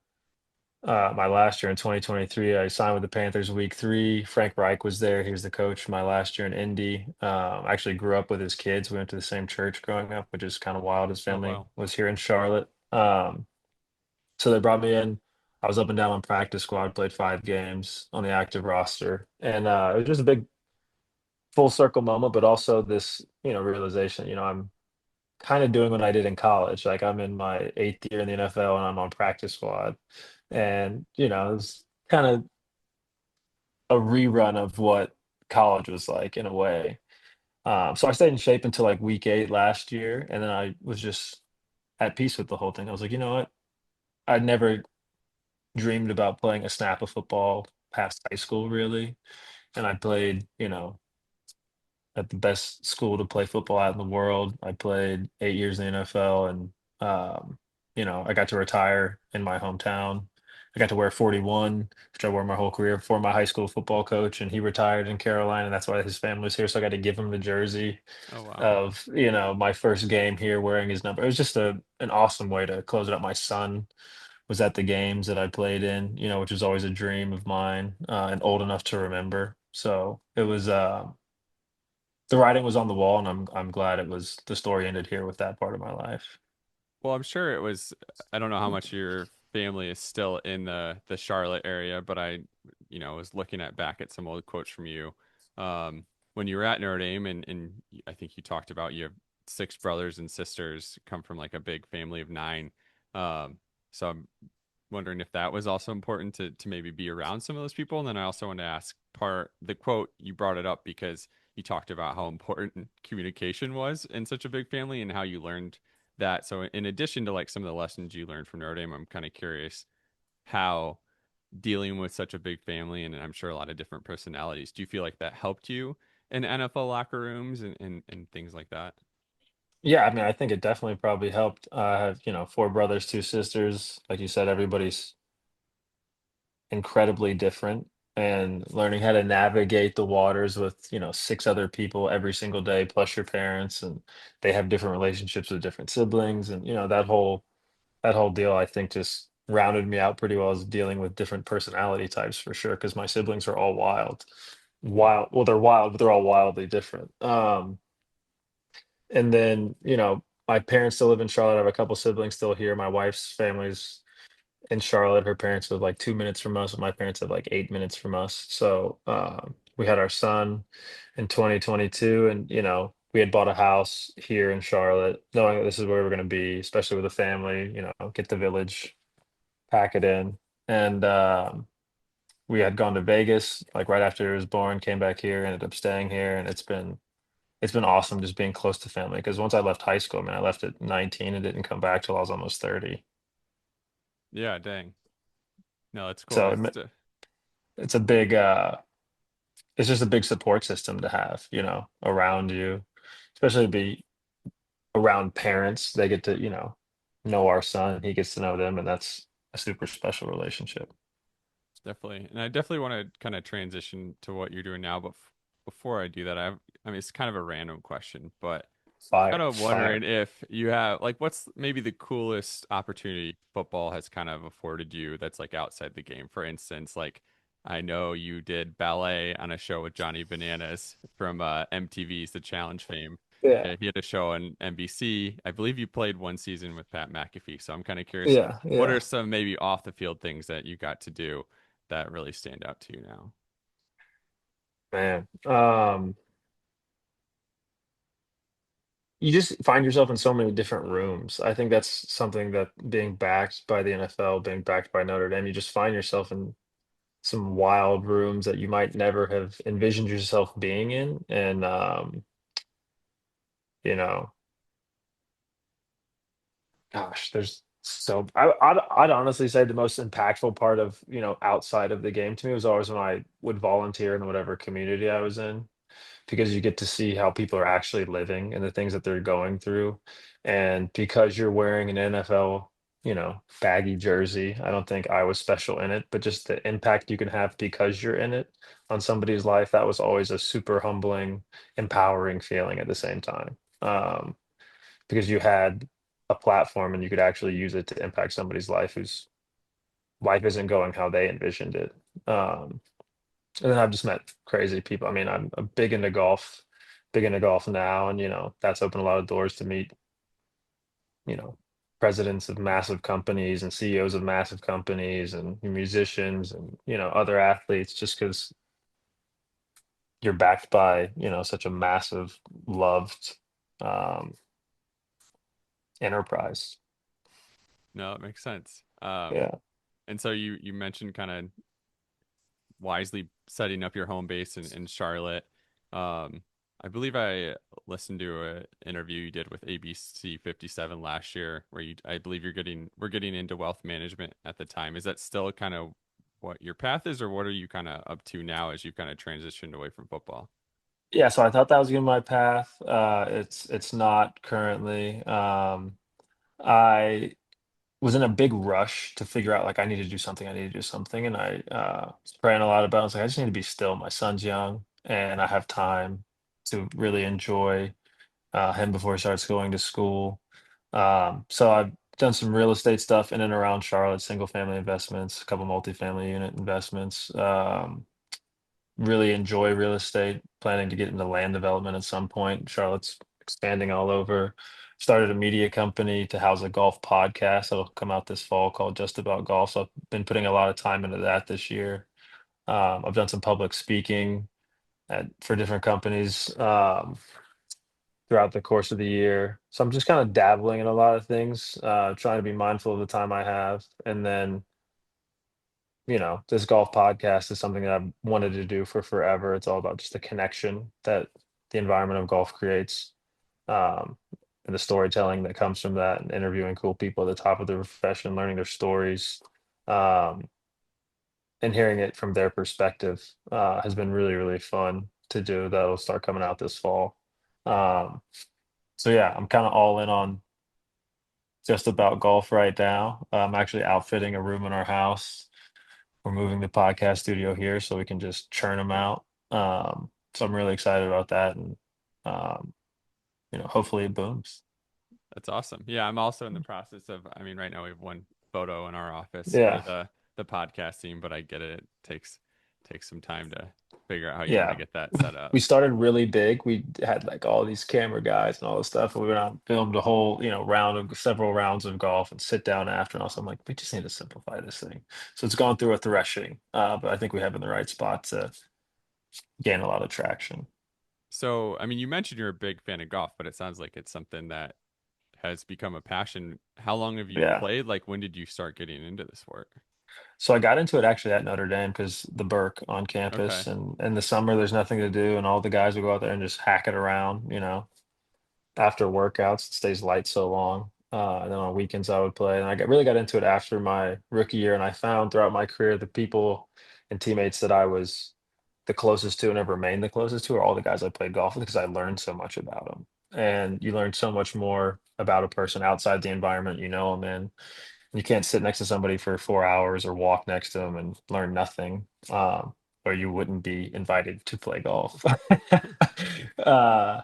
my last year in 2023, I signed with the Panthers week 3. Frank Reich was there. He was the coach my last year in Indy. I actually grew up with his kids. We went to the same church growing up, which is kind of wild. His Oh family wow. was here in Charlotte. So they brought me in. I was up and down on practice squad, played 5 games on the active roster. And it was just a big full circle moment, but also this, realization, I'm kind of doing what I did in college. Like I'm in my 8th year in the NFL and I'm on practice squad. And, it's kind of a rerun of what college was like in a way. So I stayed in shape until like week 8 last year. And then I was just at peace with the whole thing. I was like, you know what? I never dreamed about playing a snap of football past high school, really. And I played, at the best school to play football out in the world. I played 8 years in the NFL, and I got to retire in my hometown. I got to wear 41, which I wore my whole career for my high school football coach, and he retired in Carolina. And that's why his family was here. So I got to give him the jersey Oh wow. of my first game here wearing his number. It was just an awesome way to close it up. My son was at the games that I played in, which was always a dream of mine, and old enough to remember. So it was the writing was on the wall, and I'm glad the story ended here with that part of my life. Well, I'm sure it was. I don't know how much your family is still in the Charlotte area, but was looking at back at some old quotes from you when you were at Notre Dame, and I think you talked about you have 6 brothers and sisters, come from like a big family of 9. So I'm wondering if that was also important to maybe be around some of those people. And then I also want to ask part the quote you brought it up because you talked about how important communication was in such a big family and how you learned that. So in addition to like some of the lessons you learned from Notre Dame, I'm kind of curious how dealing with such a big family and I'm sure a lot of different personalities. Do you feel like that helped you in NFL locker rooms and things like that? Yeah, I mean, I think it definitely probably helped. I have, four brothers, two sisters. Like you said, everybody's incredibly different, and learning how to navigate the waters with, six other people every single day, plus your parents, and they have different relationships with different siblings, and that whole deal, I think, just rounded me out pretty well as dealing with different personality types for sure. Because my siblings are all wild, wild. Well, they're wild, but they're all wildly different. And then, my parents still live in Charlotte. I have a couple siblings still here. My wife's family's in Charlotte. Her parents live like 2 minutes from us, and my parents live like 8 minutes from us. So we had our son in 2022, and we had bought a house here in Charlotte, knowing that this is where we are going to be, especially with a family. Get the village, pack it in, and we had gone to Vegas like right after he was born. Came back here, ended up staying here, and it's been awesome just being close to family. Because once I left high school, man, I left at 19 and didn't come back till I was almost 30. Yeah, dang. No, it's cool. So it's a big it's just a big support system to have, around you, especially to be around parents. They get to, know our son, he gets to know them, and that's a super special relationship. definitely. And I definitely want to kind of transition to what you're doing now, but before I do that, I mean, it's kind of a random question, but kind Fire, of wondering fire. if you have like what's maybe the coolest opportunity football has kind of afforded you that's like outside the game. For instance, like I know you did ballet on a show with Johnny Bananas from MTV's The Challenge fame. Yeah, He had a show on NBC. I believe you played one season with Pat McAfee. So I'm kind of curious, yeah, what are yeah, some maybe off the field things that you got to do that really stand out to you now? man. You just find yourself in so many different rooms. I think that's something that, being backed by the NFL, being backed by Notre Dame, you just find yourself in some wild rooms that you might never have envisioned yourself being in. And you know, gosh, I'd honestly say the most impactful part of, outside of the game to me was always when I would volunteer in whatever community I was in, because you get to see how people are actually living and the things that they're going through. And because you're wearing an NFL, baggy jersey, I don't think I was special in it, but just the impact you can have because you're in it on somebody's life, that was always a super humbling, empowering feeling at the same time. Because you had a platform and you could actually use it to impact somebody's life whose life isn't going how they envisioned it. Um, and then I've just met crazy people. I mean, I'm big into golf now, and that's opened a lot of doors to meet, you know, presidents of massive companies and CEOs of massive companies and musicians and other athletes, just because you're backed by such a massive, loved um, enterprise. No, it makes sense. Yeah. And so you mentioned kind of wisely setting up your home base in Charlotte. Um, I believe I listened to an interview you did with ABC 57 last year, where I believe we're getting into wealth management at the time. Is that still kind of what your path is, or what are you kind of up to now as you've kind of transitioned away from football? Yeah, so I thought that was gonna be my path. It's not currently. I was in a big rush to figure out, like, I need to do something. I need to do something, and I was praying a lot about it. I was like, I just need to be still. My son's young, and I have time to really enjoy him before he starts going to school. So I've done some real estate stuff in and around Charlotte, single family investments, a couple multifamily unit investments. Really enjoy real estate, planning to get into land development at some point. Charlotte's expanding all over. Started a media company to house a golf podcast that'll come out this fall called Just About Golf. So I've been putting a lot of time into that this year. I've done some public speaking for different companies throughout the course of the year. So I'm just kind of dabbling in a lot of things, trying to be mindful of the time I have. And then this golf podcast is something that I've wanted to do for forever. It's all about just the connection that the environment of golf creates, um, and the storytelling that comes from that, and interviewing cool people at the top of their profession, learning their stories. Um, and hearing it from their perspective has been really, really fun to do. That'll start coming out this fall. Um, so yeah, I'm kind of all in on just about golf right now. I'm actually outfitting a room in our house. We're moving the podcast studio here so we can just churn them out. So I'm really excited about that, and um, hopefully it booms. That's awesome. Yeah, I'm also in the process of, I mean, right now we have one photo in our office for Yeah, the podcast team, but I get it. It takes some time to figure out how you want to yeah. get that set up. We started really big. We had like all these camera guys and all this stuff. And we went out and filmed a whole, round of several rounds of golf and sit down after. And also, I'm like, we just need to simplify this thing. So it's gone through a threshing, but I think we have in the right spot to gain a lot of traction. So, I mean, you mentioned you're a big fan of golf, but it sounds like it's something that has become a passion. How long have you Yeah. played? Like, when did you start getting into the sport? So I got into it actually at Notre Dame because the Burke on Okay. campus, and in the summer there's nothing to do, and all the guys would go out there and just hack it around, after workouts. It stays light so long. And then on weekends I would play, and really got into it after my rookie year. And I found throughout my career the people and teammates that I was the closest to and have remained the closest to are all the guys I played golf with because I learned so much about them. And you learn so much more about a person outside the environment them in. You can't sit next to somebody for 4 hours or walk next to them and learn nothing, or you wouldn't be invited to play golf. uh,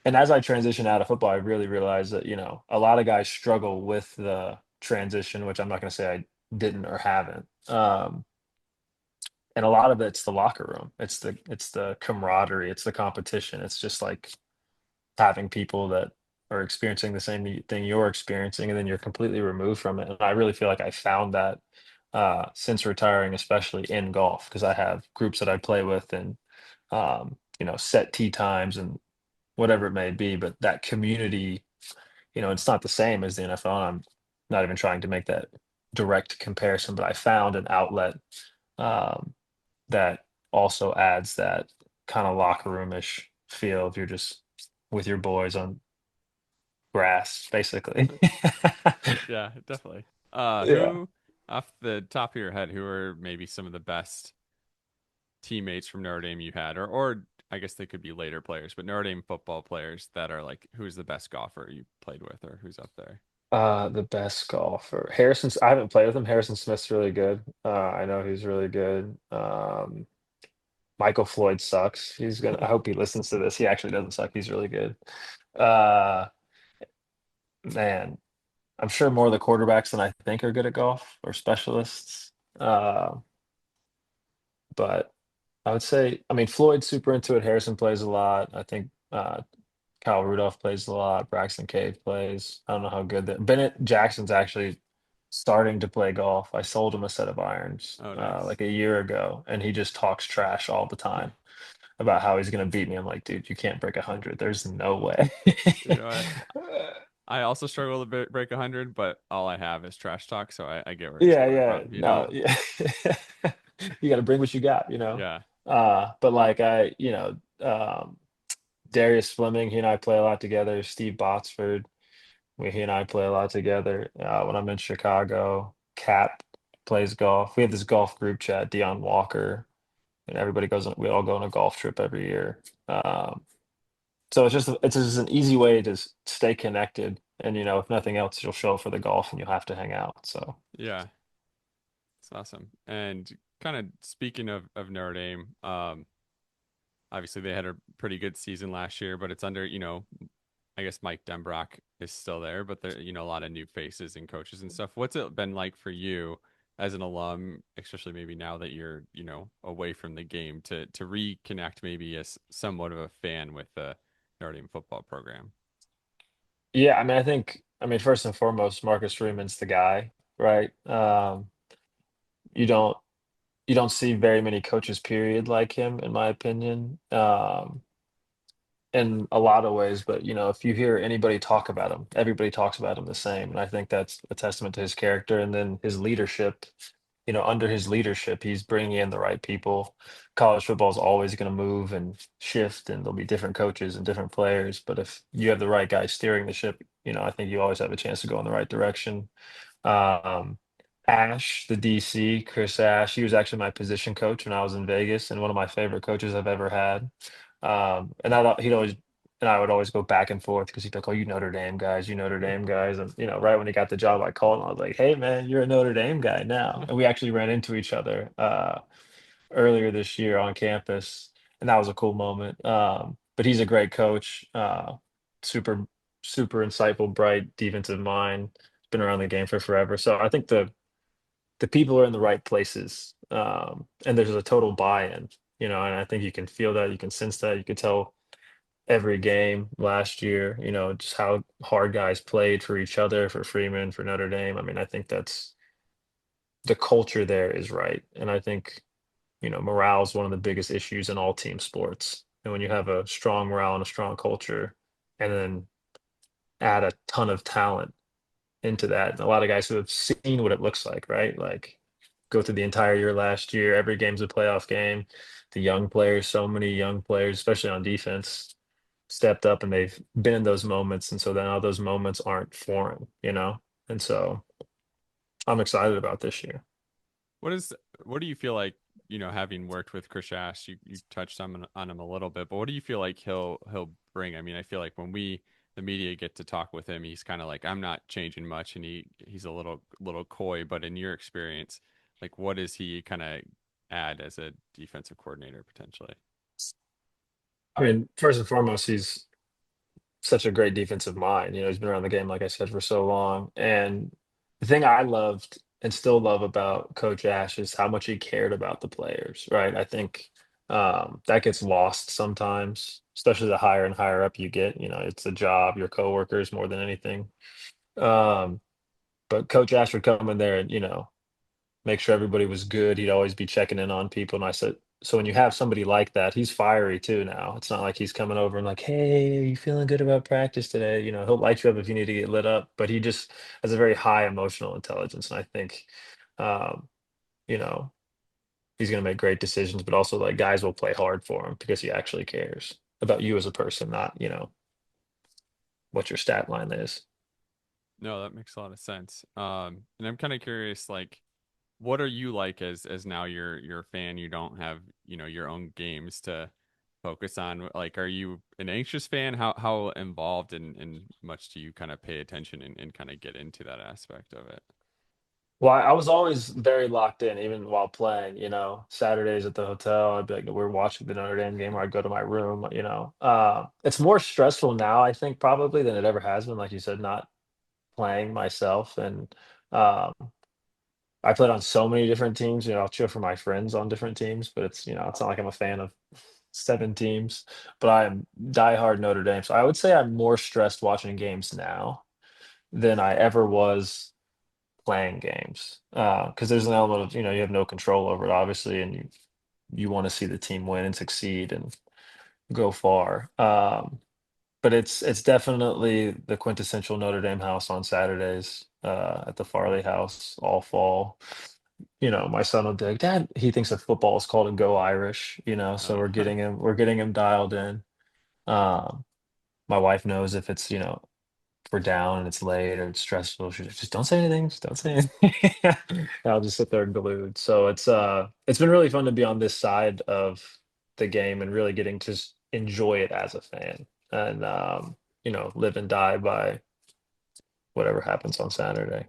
and as I transition out of football, I really realized that, a lot of guys struggle with the transition, which I'm not going to say I didn't or haven't. And a lot of it's the locker room. It's the camaraderie. It's the competition. It's just like having people that are experiencing the same thing you're experiencing, and then you're completely removed from it. And I really feel like I found that since retiring, especially in golf, because I have groups that I play with, and set tee times and whatever it may be. But that community, it's not the same as the NFL. And I'm not even trying to make that direct comparison, but I found an outlet um, that also adds that kind of locker roomish feel if you're just with your boys on grass, basically. Yeah, definitely. Yeah. Who off the top of your head, who are maybe some of the best teammates from Notre Dame you had, or I guess they could be later players, but Notre Dame football players that are like, who's the best golfer you played with, or who's up there? The best golfer. I haven't played with him. Harrison Smith's really good. I know he's really good. Michael Floyd sucks. I hope he listens to this. He actually doesn't suck. He's really good. Uh, man, I'm sure more of the quarterbacks than I think are good at golf or specialists. Uh, but I would say, I mean, Floyd's super into it. Harrison plays a lot. I think Kyle Rudolph plays a lot. Braxton Cave plays. I don't know how good that. Bennett Jackson's actually starting to play golf. I sold him a set of irons Oh, nice. like a year ago, and he just talks trash all the time about how he's going to beat me. I'm like, dude, you can't break 100. There's no way. You know, I also struggle to break 100, but all I have is trash talk, so I get where he's Yeah, coming yeah. from. You No, know? yeah. You got to bring what you got, Yeah. But like Darius Fleming, he and I play a lot together. Steve Botsford, he and I play a lot together. When I'm in Chicago, Cap plays golf. We have this golf group chat, Dion Walker, and everybody we all go on a golf trip every year. Um, so it's just an easy way to stay connected. And if nothing else, you'll show up for the golf and you'll have to hang out. So Yeah. It's awesome. And kind of speaking of Notre Dame, obviously they had a pretty good season last year, but it's under, I guess Mike Denbrock is still there, but there, a lot of new faces and coaches and stuff. What's it been like for you as an alum, especially maybe now that you're, away from the game to reconnect maybe as somewhat of a fan with the Notre Dame football program? yeah, I mean, first and foremost, Marcus Freeman's the guy, right? You don't you don't see very many coaches, period, like him, in my opinion. In a lot of ways, but if you hear anybody talk about him, everybody talks about him the same. And I think that's a testament to his character and then his leadership. Under his leadership, he's bringing in the right people. College football is always going to move and shift, and there'll be different coaches and different players. But if you have the right guy steering the ship, I think you always have a chance to go in the right direction. Um, Ash, the DC, Chris Ash. He was actually my position coach when I was in Vegas, and one of my favorite coaches I've ever had. And I thought he'd always, and I would always go back and forth because he'd be like, "Oh, you Notre Dame guys, you Notre Dame guys." And right when he got the job, I called him. I was like, "Hey, man, you're a Notre Dame guy now." And we actually ran into each other earlier this year on campus, and that was a cool moment. But he's a great coach, super, super insightful, bright defensive mind. Been around the game for forever. So I think the people are in the right places, and there's a total buy-in, and I think you can feel that, you can sense that, you could tell every game last year, just how hard guys played for each other, for Freeman, for Notre Dame. I mean, I think that's the culture there is right, and I think morale is one of the biggest issues in all team sports. And when you have a strong morale and a strong culture, and then add a ton of talent into that, a lot of guys who have seen what it looks like, right? Like go through the entire year last year, every game's a playoff game. The young players, so many young players, especially on defense, stepped up and they've been in those moments. And so then all those moments aren't foreign. And so I'm excited about this year. What is what do you feel like, having worked with Chris Ash, you touched on him a little bit, but what do you feel like he'll bring? I mean, I feel like when the media get to talk with him, he's kind of like, I'm not changing much, and he's a little coy, but in your experience, like what does he kind of add as a defensive coordinator potentially? I mean, first and foremost, he's such a great defensive mind. He's been around the game, like I said, for so long. And the thing I loved and still love about Coach Ash is how much he cared about the players, right? I think that gets lost sometimes, especially the higher and higher up you get. It's a job, your coworkers more than anything. Um, but Coach Ash would come in there and, make sure everybody was good. He'd always be checking in on people. And I said, so when you have somebody like that, he's fiery too now. It's not like he's coming over and like, hey, are you feeling good about practice today? He'll light you up if you need to get lit up, but he just has a very high emotional intelligence. And I think, um, you know, he's going to make great decisions, but also like guys will play hard for him because he actually cares about you as a person, not, what your stat line is. No, that makes a lot of sense. And I'm kind of curious, like, what are you like as now you're a fan? You don't have, your own games to focus on. Like, are you an anxious fan? How involved and much do you kind of pay attention and kind of get into that aspect of it? Well, I was always very locked in, even while playing. Saturdays at the hotel, I'd be like, we're watching the Notre Dame game, or I'd go to my room. It's more stressful now, I think, probably than it ever has been. Like you said, not playing myself, and um, I played on so many different teams. I'll cheer for my friends on different teams, but it's not like I'm a fan of 7 teams. But I'm diehard Notre Dame, so I would say I'm more stressed watching games now than I ever was playing games, because there's an element of, you have no control over it, obviously, and you wanna see the team win and succeed and go far, but it's definitely the quintessential Notre Dame house on Saturdays, at the Farley house all fall. My son will be like, "Dad," he thinks that football is called a Go Irish, so Oh, we're getting him dialed in. My wife knows if it's, we're down and it's late or it's stressful, she's like, "Just don't say anything, just don't say anything." And I'll just sit there glued. So it's been really fun to be on this side of the game and really getting to enjoy it as a fan and live and die by whatever happens on Saturday.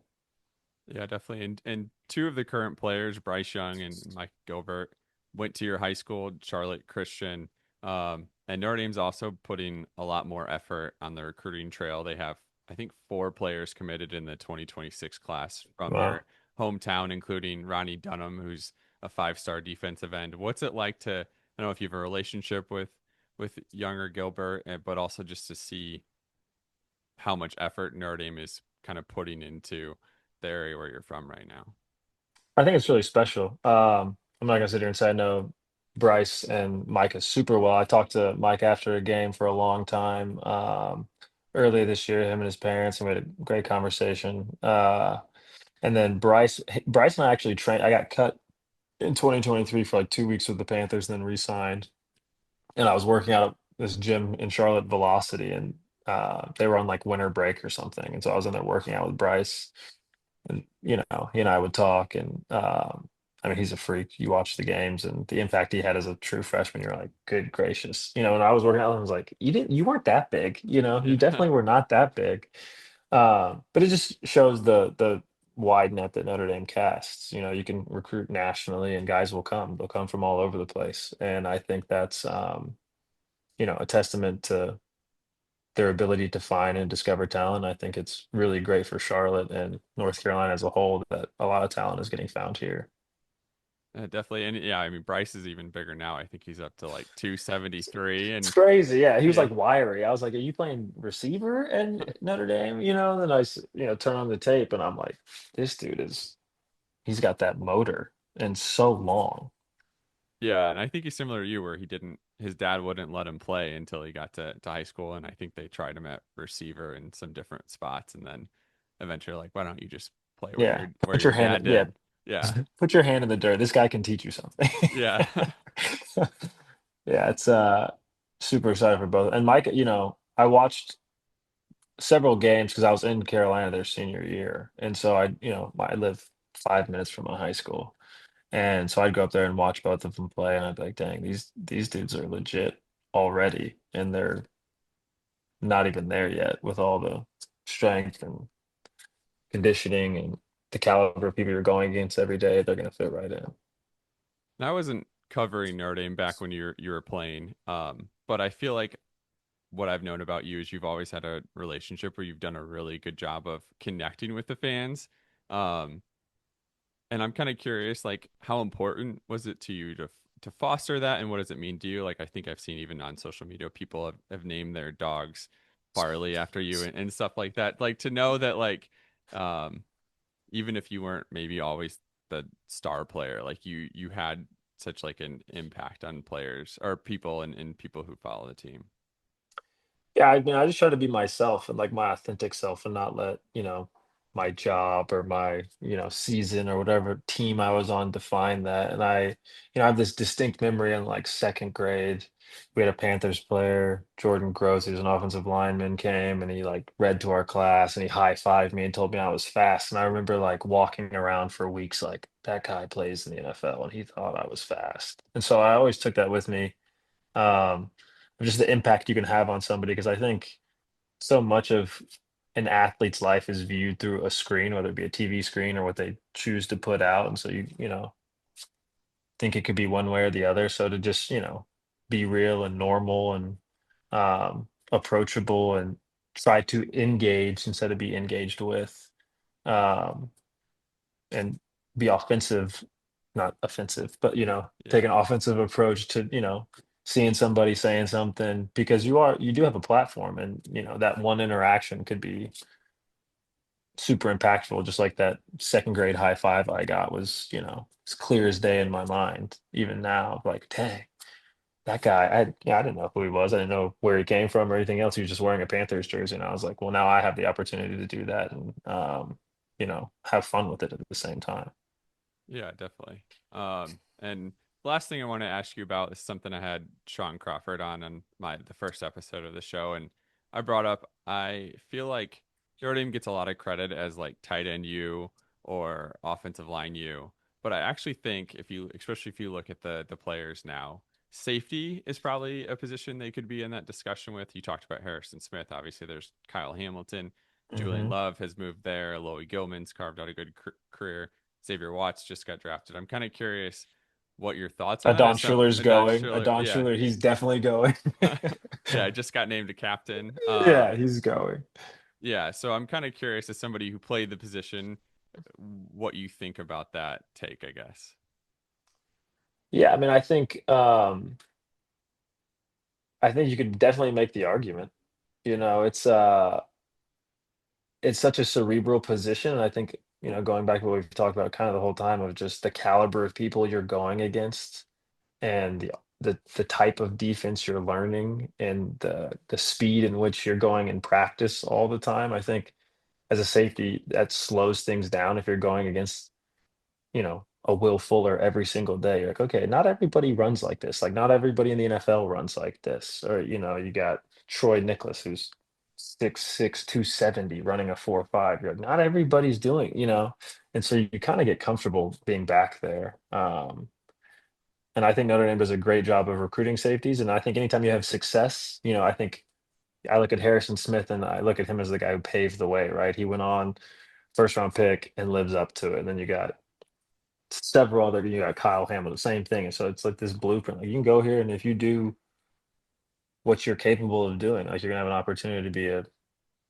yeah, definitely. And two of the current players, Bryce Young and Mike Gilbert, went to your high school, Charlotte Christian. And Notre Dame's also putting a lot more effort on the recruiting trail. They have, I think, 4 players committed in the 2026 class from Wow. your hometown, including Ronnie Dunham, who's a 5-star defensive end. What's it like to, I don't know if you have a relationship with Young or Gilbert, but also just to see how much effort Notre Dame is kind of putting into the area where you're from right now. I think it's really special. I'm not gonna sit here and say I know Bryce and Micah super well. I talked to Mike after a game for a long time, earlier this year, him and his parents, and we had a great conversation. And then Bryce and I actually trained. I got cut in 2023 for like 2 weeks with the Panthers, and then re-signed. And I was working out at this gym in Charlotte, Velocity, and they were on like winter break or something. And so I was in there working out with Bryce. and he and I would talk, and I mean, he's a freak. You watch the games and the impact he had as a true freshman. You're like, good gracious. When I was working out, I was like, you weren't that big. You Yeah. definitely were not that big. But it just shows the wide net that Notre Dame casts. You can recruit nationally, and guys will come. They'll come from all over the place, and I think that's a testament to their ability to find and discover talent. I think it's really great for Charlotte and North Carolina as a whole that a lot of talent is getting found here. Definitely. And yeah, I mean, Bryce is even bigger now. I think he's up to like 273. It's And crazy. Yeah, he was yeah, like wiry. I was like, "Are you playing receiver in Notre Dame?" Then turn on the tape and I'm like, "This dude he's got that motor and so long." yeah. And I think he's similar to you, where his dad wouldn't let him play until he got to high school. And I think they tried him at receiver in some different spots. And then eventually, like, why don't you just play where Yeah, your dad yeah, did? Yeah. put your hand in the dirt. This guy can teach you something. Yeah. Yeah, it's super excited for both. And Mike, I watched several games because I was in Carolina their senior year, and so I live 5 minutes from my high school, and so I'd go up there and watch both of them play, and I'd be like, "Dang, these dudes are legit already, and they're not even there yet with all the strength and conditioning and the caliber of people you're going against every day. They're gonna fit right in." And I wasn't covering Notre Dame back when you were playing. But I feel like what I've known about you is you've always had a relationship where you've done a really good job of connecting with the fans. Um, and I'm kind of curious, like, how important was it to you to foster that, and what does it mean to you? Like, I think I've seen even on social media, people have named their dogs Farley after you and stuff like that. Like to know that, like, um, even if you weren't maybe always the star player, like you had such like an impact on players or people and people who follow the team. Yeah, I mean, I just try to be myself and like my authentic self and not let, my job or my, season or whatever team I was on define that. And I have this distinct memory in like second grade. We had a Panthers player, Jordan Gross, who's an offensive lineman, came and he like read to our class and he high-fived me and told me I was fast. And I remember like walking around for weeks like that guy plays in the NFL and he thought I was fast. And so I always took that with me, um, just the impact you can have on somebody. Because I think so much of an athlete's life is viewed through a screen, whether it be a TV screen or what they choose to put out. And so you think it could be one way or the other. So to just, be real and normal and approachable and try to engage instead of be engaged with. Um, and be offensive, not offensive, but take Yeah. an offensive approach to, seeing somebody saying something because you do have a platform and that one interaction could be super impactful, just like that second grade high five I got was, as clear as day in my mind. Even now, like, dang, that guy, I didn't know who he was. I didn't know where he came from or anything else. He was just wearing a Panthers jersey. And I was like, well, now I have the opportunity to do that and have fun with it at the same time. Yeah, definitely. And the last thing I want to ask you about is something I had Sean Crawford on the first episode of the show, and I brought up I feel like Notre Dame gets a lot of credit as like tight end U or offensive line U, but I actually think especially if you look at the players now, safety is probably a position they could be in that discussion with. You talked about Harrison Smith, obviously. There's Kyle Hamilton. Julian Hmm. Love has moved there. Loie Gilman's carved out a good career. Xavier Watts just got drafted. I'm kind of curious what your thoughts on that Adon as some Schiller's Don going. Schiller. Adon Yeah. Schiller, he's definitely going. Yeah, I just got named a captain. Yeah, he's going. Yeah, so I'm kind of curious as somebody who played the position, what you think about that take, I guess. Yeah, I mean, I think you could definitely make the argument. You know, it's such a cerebral position, and I think, going back to what we've talked about kind of the whole time of just the caliber of people you're going against and the type of defense you're learning and the speed in which you're going in practice all the time. I think as a safety, that slows things down if you're going against, a Will Fuller every single day. You're like, okay, not everybody runs like this. Like, not everybody in the NFL runs like this. Or, you got Troy Nicholas, who's 6'6", 270, running a 4.5. You're like, not everybody's doing, and so you kind of get comfortable being back there. And I think Notre Dame does a great job of recruiting safeties. And I think anytime you have success, I think I look at Harrison Smith and I look at him as the guy who paved the way, right? He went on first round pick and lives up to it. And then you got several other, you got Kyle Hamilton, same thing. And so it's like this blueprint. Like you can go here, and if you do what you're capable of doing, like you're gonna have an opportunity to be a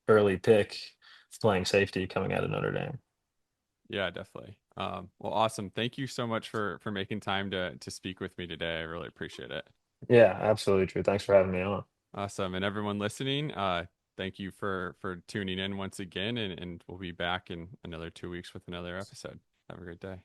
early pick playing safety coming out of Notre Dame. Yeah, definitely. Well, awesome. Thank you so much for making time to speak with me today. I really appreciate it. Yeah, absolutely true. Thanks for having me on. Awesome. And everyone listening, thank you for tuning in once again, and we'll be back in another 2 weeks with another episode. Have a great day.